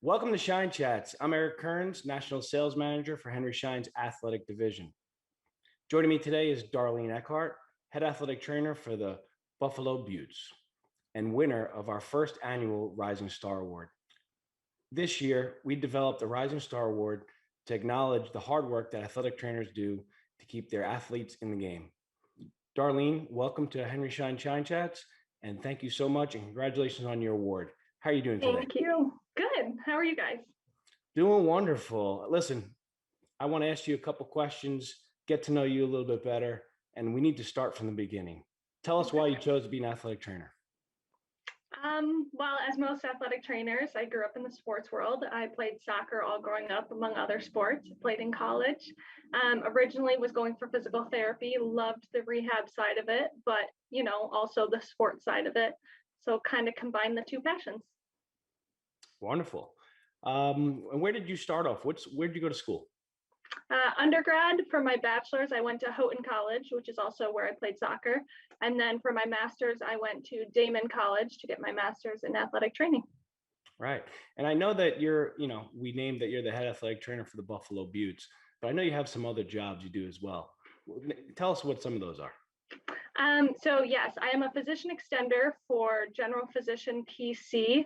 Welcome to Schein Chats. I'm Eric Kearns, National Sales Manager for Henry Schein's Athletic Division. Joining me today is Darlene Eckhardt, Head Athletic Trainer for the Buffalo Beauts and winner of our first annual Rising Star Award. This year, we developed a Rising Star Award to acknowledge the hard work that athletic trainers do to keep their athletes in the game. Darlene, welcome to Henry Schein Chats, and thank you so much, and congratulations on your award. How are you doing today? Thank you. Good. How are you guys? Doing wonderful. Listen, I want to ask you a couple questions, get to know you a little bit better, and we need to start from the beginning. Tell us why you chose to be an athletic trainer. Well, as most athletic trainers, I grew up in the sports world. I played soccer all growing up, among other sports. Played in college. Originally was going for physical therapy, loved the rehab side of it, but also the sports side of it. So kind of combined the two passions. Wonderful. And where did you start off? Where did you go to school? Undergrad, for my bachelor's, I went to Houghton College, which is also where I played soccer. And then for my master's, I went to Damon College to get my master's in athletic training. Right. And I know that we named that you're the head athletic trainer for the Buffalo Beauts, but I know you have some other jobs you do as well. Tell us what some of those are. So yes, I am a physician extender for General Physician PC.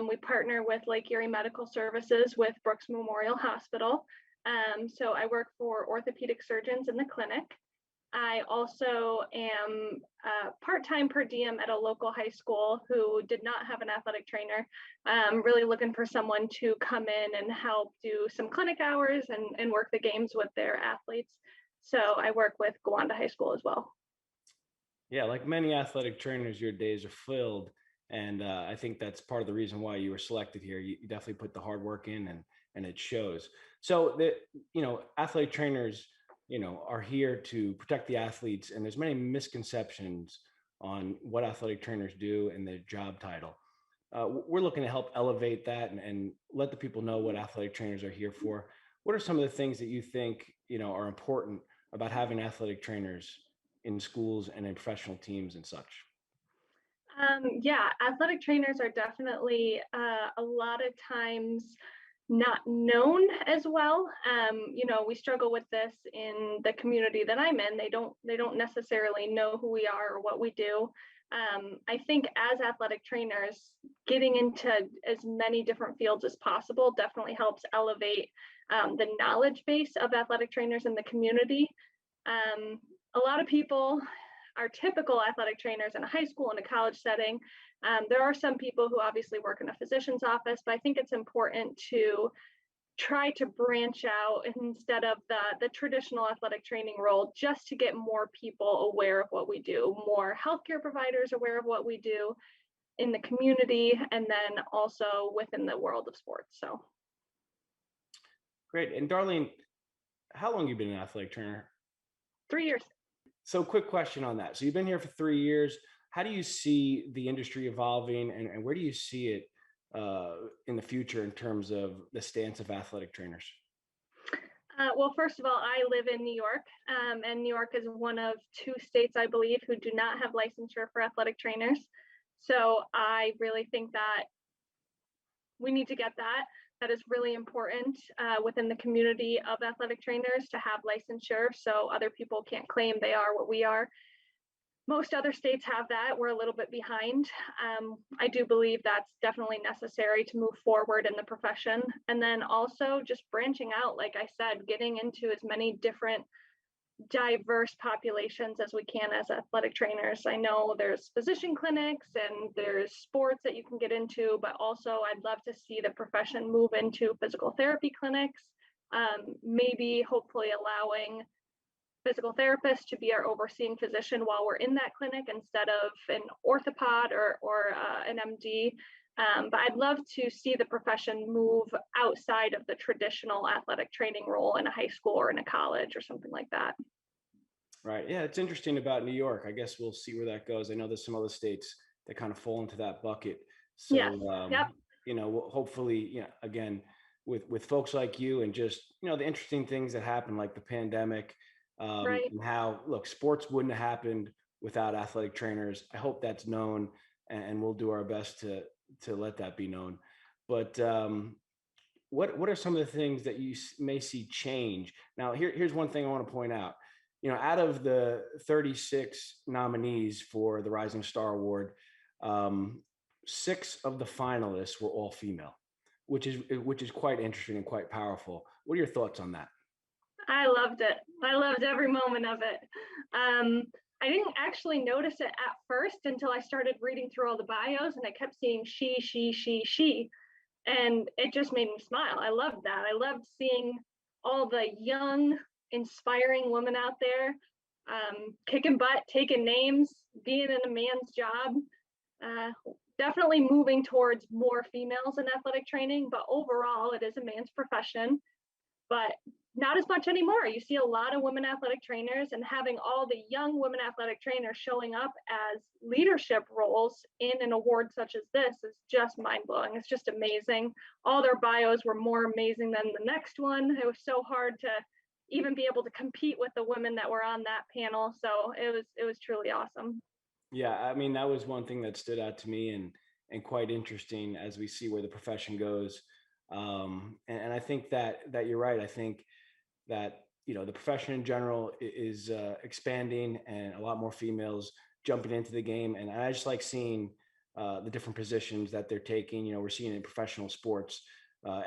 We partner with Lake Erie Medical Services with Brooks Memorial Hospital. So I work for orthopedic surgeons in the clinic. I also am part-time per diem at a local high school who did not have an athletic trainer, really looking for someone to come in and help do some clinic hours and work the games with their athletes. So I work with Gowanda High School as well. Yeah, like many athletic trainers, your days are filled. And I think that's part of the reason why you were selected here. You definitely put the hard work in and it shows. So athletic trainers, are here to protect the athletes. And there's many misconceptions on what athletic trainers do and their job title. We're looking to help elevate that and let the people know what athletic trainers are here for. What are some of the things that you think, are important about having athletic trainers in schools and in professional teams and such? Yeah, athletic trainers are definitely a lot of times not known as well. We struggle with this in the community that I'm in. They don't necessarily know who we are or what we do. I think as athletic trainers, getting into as many different fields as possible definitely helps elevate the knowledge base of athletic trainers in the community. A lot of people are typical athletic trainers in a high school and a college setting. There are some people who obviously work in a physician's office, but I think it's important to try to branch out instead of the traditional athletic training role, just to get more people aware of what we do, more healthcare providers aware of what we do in the community, and then also within the world of sports. So Great. And Darlene, how long have you been an athletic trainer? 3 years. So quick question on that. So you've been here for 3 years. How do you see the industry evolving and where do you see it in the future in terms of the stance of athletic trainers? Well, first of all, I live in New York, and New York is one of 2 states, I believe, who do not have licensure for athletic trainers. So I really think that we need to get that. That is really important within the community of athletic trainers to have licensure so other people can't claim they are what we are. Most other states have that. We're a little bit behind. I do believe that's definitely necessary to move forward in the profession. And then also just branching out, like I said, getting into as many different diverse populations as we can as athletic trainers. I know there's physician clinics and there's sports that you can get into, but also I'd love to see the profession move into physical therapy clinics, maybe hopefully allowing physical therapist to be our overseeing physician while we're in that clinic instead of an orthopod or an MD. But I'd love to see the profession move outside of the traditional athletic training role in a high school or in a college or something like that. Right. Yeah, it's interesting about New York. I guess we'll see where that goes. I know there's some other states that kind of fall into that bucket. So, Yes. Yep. Hopefully, again, with folks like you and just, the interesting things that happen, like the pandemic, Right. and how, look, sports wouldn't have happened without athletic trainers. I hope that's known, and we'll do our best to let that be known. But what are some of the things that you may see change? Now, here's one thing I want to point out. Out of the 36 nominees for the Rising Star Award, um, 6 of the finalists were all female, which is quite interesting and quite powerful. What are your thoughts on that? I loved it. I loved every moment of it. Um, I didn't actually notice it at first until I started reading through all the bios and I kept seeing she. And it just made me smile. I loved that. I loved seeing all the young, inspiring women out there kicking butt, taking names, being in a man's job. Uh, Definitely moving towards more females in athletic training, but overall, it is a man's profession, but not as much anymore. You see a lot of women athletic trainers, and having all the young women athletic trainers showing up as leadership roles in an award such as this is just mind blowing. It's just amazing. All their bios were more amazing than the next one. It was so hard to even be able to compete with the women that were on that panel. So it was truly awesome. Yeah, I mean, that was one thing that stood out to me and quite interesting as we see where the profession goes. And I think that you're right. I think that the profession in general is expanding, and a lot more females jumping into the game. And I just like seeing the different positions that they're taking. We're seeing it in professional sports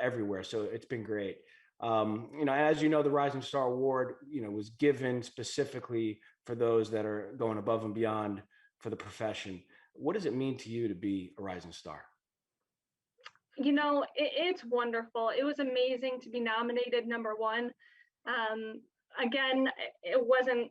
everywhere, so it's been great. As the Rising Star Award, was given specifically for those that are going above and beyond for the profession. What does it mean to you to be a rising star? It's wonderful. It was amazing to be nominated number one. Um, Again, it wasn't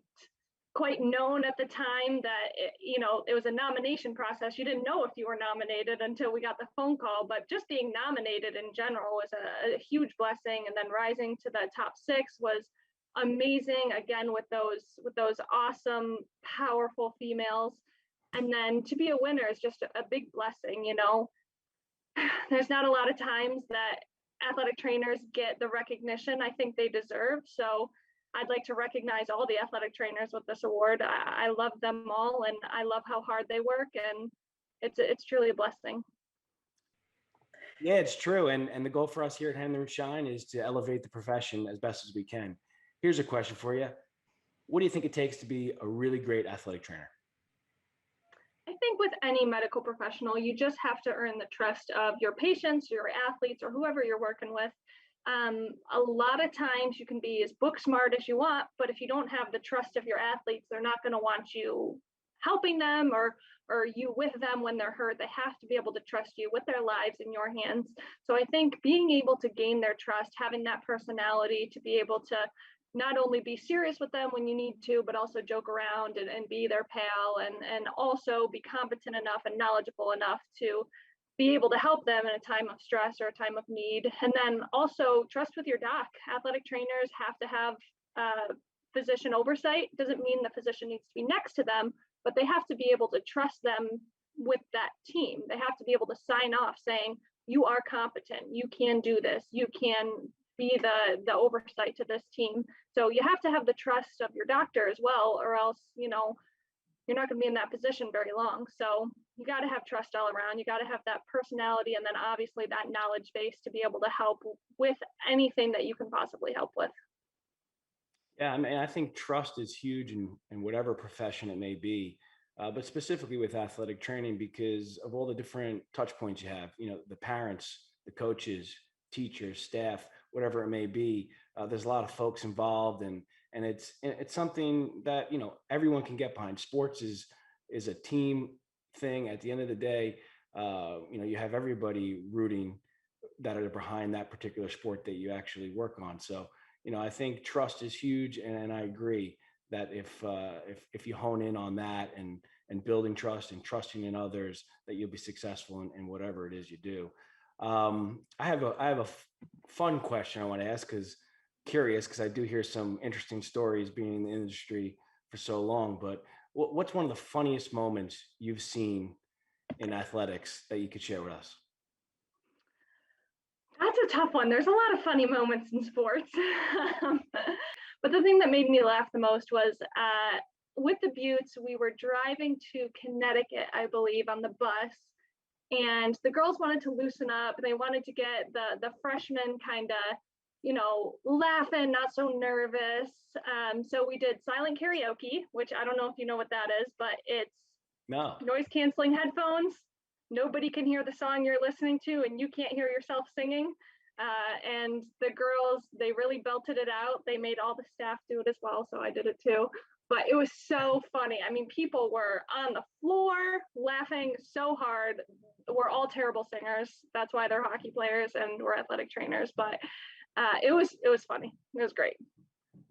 quite known at the time that it was a nomination process. You didn't know if you were nominated until we got the phone call, but just being nominated in general was a huge blessing. And then rising to the top 6 was amazing, again with those awesome, powerful females. And then to be a winner is just a big blessing. There's not a lot of times that athletic trainers get the recognition I think they deserve. So I'd like to recognize all the athletic trainers with this award. I love them all, and I love how hard they work, and it's truly a blessing. Yeah, it's true. And the goal for us here at Henry Schein is to elevate the profession as best as we can. Here's a question for you. What do you think it takes to be a really great athletic trainer? I think with any medical professional, you just have to earn the trust of your patients, your athletes, or whoever you're working with. A lot of times you can be as book smart as you want, but if you don't have the trust of your athletes, they're not going to want you helping them or you with them when they're hurt. They have to be able to trust you with their lives in your hands. So I think being able to gain their trust, having that personality to be able to not only be serious with them when you need to, but also joke around and be their pal, and also be competent enough and knowledgeable enough to be able to help them in a time of stress or a time of need. And then also trust with your doc. Athletic trainers have to have physician oversight. Doesn't mean the physician needs to be next to them, but they have to be able to trust them with that team. They have to be able to sign off saying, you are competent, you can do this, you can be the oversight to this team. So you have to have the trust of your doctor as well, or else you're not going to be in that position very long. So you got to have trust all around. You got to have that personality, and then obviously that knowledge base to be able to help with anything that you can possibly help with. Yeah, I mean, I think trust is huge in whatever profession it may be, but specifically with athletic training because of all the different touch points you have. The parents, the coaches, teachers, staff, whatever it may be. There's a lot of folks involved, and it's something that everyone can get behind. Sports is a team thing. At the end of the day, you have everybody rooting that are behind that particular sport that you actually work on. So I think trust is huge, and I agree that if you hone in on that and building trust and trusting in others, that you'll be successful in whatever it is you do. I have a fun question I want to ask because curious because I do hear some interesting stories being in the industry for so long. But what's one of the funniest moments you've seen in athletics that you could share with us? That's a tough one. There's a lot of funny moments in sports. But the thing that made me laugh the most was with the Buttes, we were driving to Connecticut, I believe, on the bus. and the girls wanted to loosen up. They wanted to get the freshmen kind of, laughing, not so nervous. So we did silent karaoke, which I don't know if you know what that is, but it's No. noise canceling headphones. Nobody can hear the song you're listening to, and you can't hear yourself singing. And the girls, they really belted it out. They made all the staff do it as well, so I did it too. But it was so funny. I mean, people were on the floor laughing so hard. We're all terrible singers. That's why they're hockey players and we're athletic trainers. But it was funny. It was great.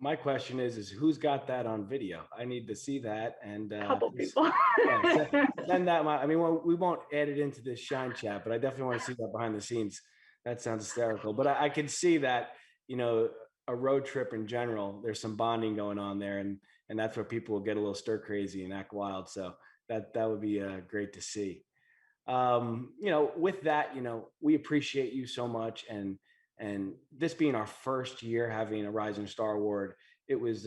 My question is who's got that on video? I need to see that. And A couple people. yeah, send that. I mean, we won't add it into this Schein chat, but I definitely want to see that behind the scenes. That sounds hysterical. But I can see that, a road trip in general, there's some bonding going on there, and that's where people will get a little stir crazy and act wild. So that would be great to see. With that, we appreciate you so much, and this being our first year having a Rising Star Award, it was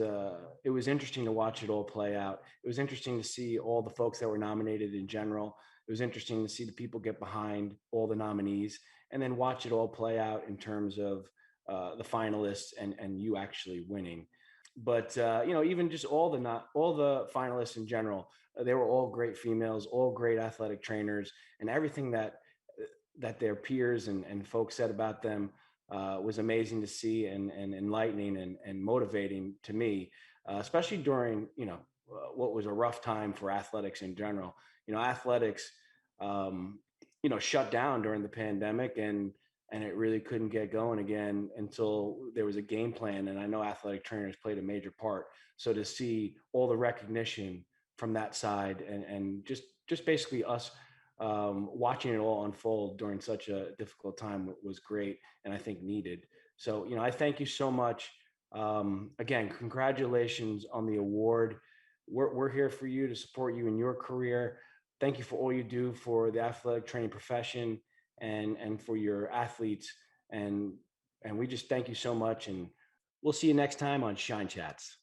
interesting to watch it all play out. It was interesting to see all the folks that were nominated in general. It was interesting to see the people get behind all the nominees, and then watch it all play out in terms of the finalists and you actually winning. But even just all the finalists in general, they were all great females, all great athletic trainers, and everything that their peers and folks said about them was amazing to see, and enlightening and motivating to me, especially during what was a rough time for athletics in general. Athletics shut down during the pandemic, and it really couldn't get going again until there was a game plan. And I know athletic trainers played a major part. So to see all the recognition from that side, and just basically us watching it all unfold during such a difficult time was great, and I think needed. So, I thank you so much. Again, congratulations on the award. We're here for you, to support you in your career. Thank you for all you do for the athletic training profession, and for your athletes. And we just thank you so much. And we'll see you next time on Schein Chats.